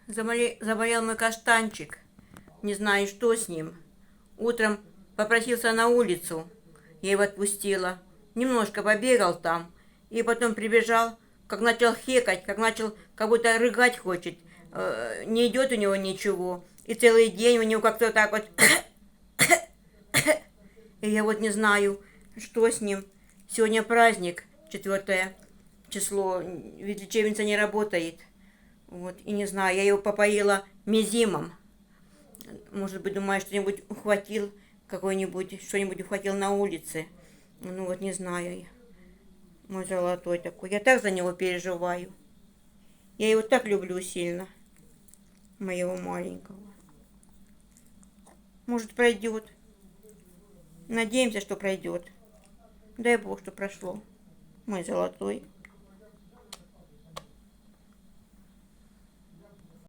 Заболел мой каштанчик. Не знаю, что с ним. Утром попросился на улицу. Я его отпустила. Немножко побегал там. И потом прибежал, как начал хекать, как будто рыгать хочет. Не идет у него ничего. И целый день у него как-то так вот. И я вот не знаю, что с ним. Сегодня праздник, 4 число. Ведь лечебница не работает. Вот, и не знаю, я его попоила мизимом. Может быть, думаю, что-нибудь ухватил, что-нибудь ухватил на улице. Ну вот, не знаю. Мой золотой такой. Я так за него переживаю. Я его так люблю сильно. Моего маленького. Может, пройдет. Надеемся, что пройдет. Дай Бог, что прошло. Мой золотой.